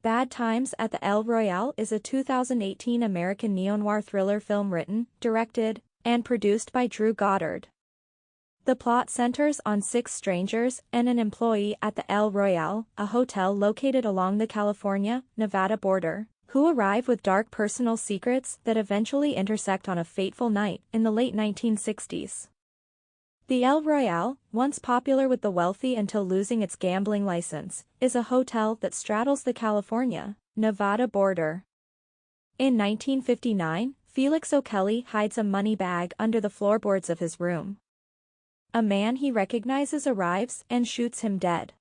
Bad Times at the El Royale is a 2018 American neo-noir thriller film written, directed, and produced by Drew Goddard. The plot centers on 6 strangers and an employee at the El Royale, a hotel located along the California-Nevada border, who arrive with dark personal secrets that eventually intersect on a fateful night in the late 1960s. The El Royale, once popular with the wealthy until losing its gambling license, is a hotel that straddles the California-Nevada border. In 1959, Felix O'Kelly hides a money bag under the floorboards of his room. A man he recognizes arrives and shoots him dead.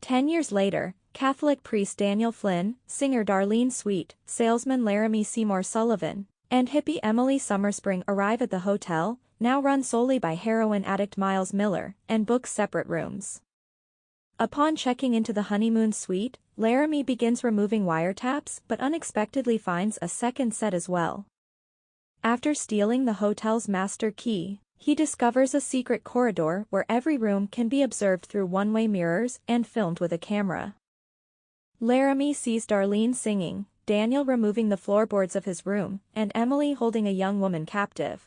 10 years later, Catholic priest Daniel Flynn, singer Darlene Sweet, salesman Laramie Seymour Sullivan, and hippie Emily Summerspring arrive at the hotel, now run solely by heroin addict Miles Miller, and book separate rooms. Upon checking into the honeymoon suite, Laramie begins removing wiretaps but unexpectedly finds a second set as well. After stealing the hotel's master key, he discovers a secret corridor where every room can be observed through one-way mirrors and filmed with a camera. Laramie sees Darlene singing, Daniel removing the floorboards of his room, and Emily holding a young woman captive.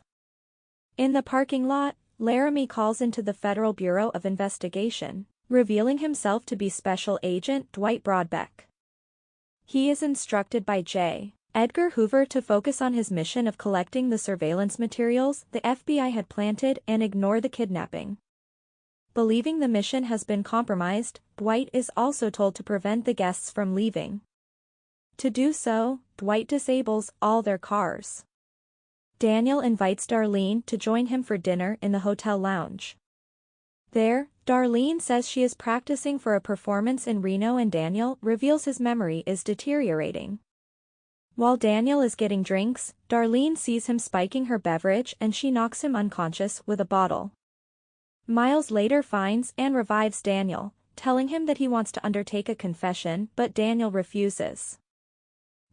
In the parking lot, Laramie calls into the Federal Bureau of Investigation, revealing himself to be Special Agent Dwight Broadbeck. He is instructed by J. Edgar Hoover to focus on his mission of collecting the surveillance materials the FBI had planted and ignore the kidnapping. Believing the mission has been compromised, Dwight is also told to prevent the guests from leaving. To do so, Dwight disables all their cars. Daniel invites Darlene to join him for dinner in the hotel lounge. There, Darlene says she is practicing for a performance in Reno and Daniel reveals his memory is deteriorating. While Daniel is getting drinks, Darlene sees him spiking her beverage and she knocks him unconscious with a bottle. Miles later finds and revives Daniel, telling him that he wants to undertake a confession but Daniel refuses.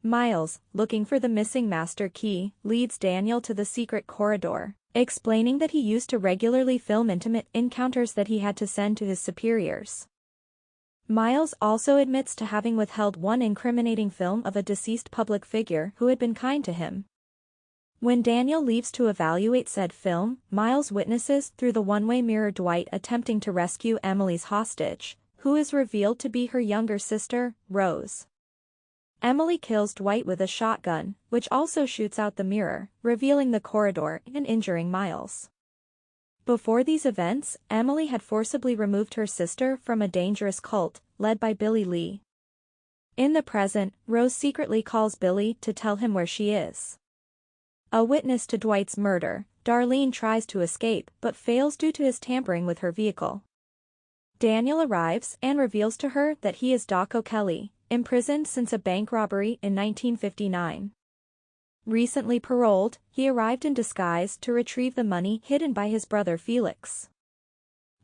Miles, looking for the missing master key, leads Daniel to the secret corridor, explaining that he used to regularly film intimate encounters that he had to send to his superiors. Miles also admits to having withheld one incriminating film of a deceased public figure who had been kind to him. When Daniel leaves to evaluate said film, Miles witnesses through the one-way mirror Dwight attempting to rescue Emily's hostage, who is revealed to be her younger sister, Rose. Emily kills Dwight with a shotgun, which also shoots out the mirror, revealing the corridor and injuring Miles. Before these events, Emily had forcibly removed her sister from a dangerous cult, led by Billy Lee. In the present, Rose secretly calls Billy to tell him where she is. A witness to Dwight's murder, Darlene tries to escape but fails due to his tampering with her vehicle. Daniel arrives and reveals to her that he is Doc O'Kelly, imprisoned since a bank robbery in 1959. Recently paroled, he arrived in disguise to retrieve the money hidden by his brother Felix.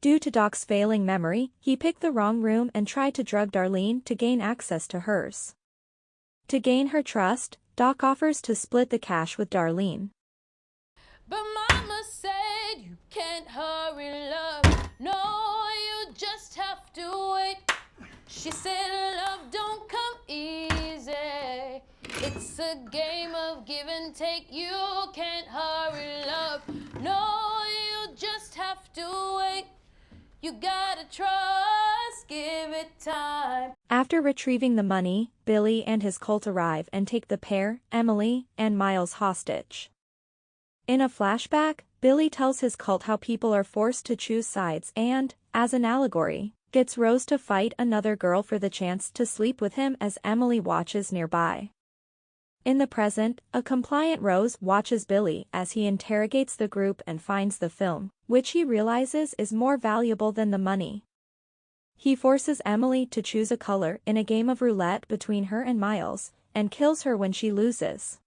Due to Doc's failing memory, he picked the wrong room and tried to drug Darlene to gain access to hers. To gain her trust, Doc offers to split the cash with Darlene. But Mama said you can't hurry love, no, you just have to wait. She said love don't come easy, it's a game of give and take, you can't hurry love, no, you just have to wait. You gotta trust, give it time. After retrieving the money, Billy and his cult arrive and take the pair, Emily and Miles, hostage. In a flashback, Billy tells his cult how people are forced to choose sides and, as an allegory, gets Rose to fight another girl for the chance to sleep with him as Emily watches nearby. In the present, a compliant Rose watches Billy as he interrogates the group and finds the film, which he realizes is more valuable than the money. He forces Emily to choose a color in a game of roulette between her and Miles, and kills her when she loses.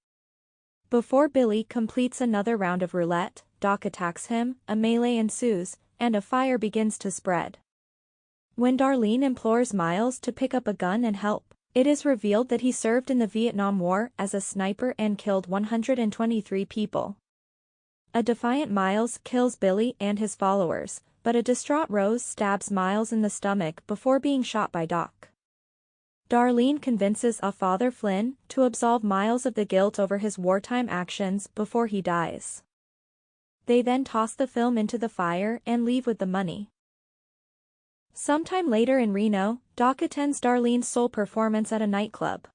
Before Billy completes another round of roulette, Doc attacks him, a melee ensues, and a fire begins to spread. When Darlene implores Miles to pick up a gun and help, it is revealed that he served in the Vietnam War as a sniper and killed 123 people. A defiant Miles kills Billy and his followers, but a distraught Rose stabs Miles in the stomach before being shot by Doc. Darlene convinces Father Flynn to absolve Miles of the guilt over his wartime actions before he dies. They then toss the film into the fire and leave with the money. Sometime later in Reno, Doc attends Darlene's soul performance at a nightclub.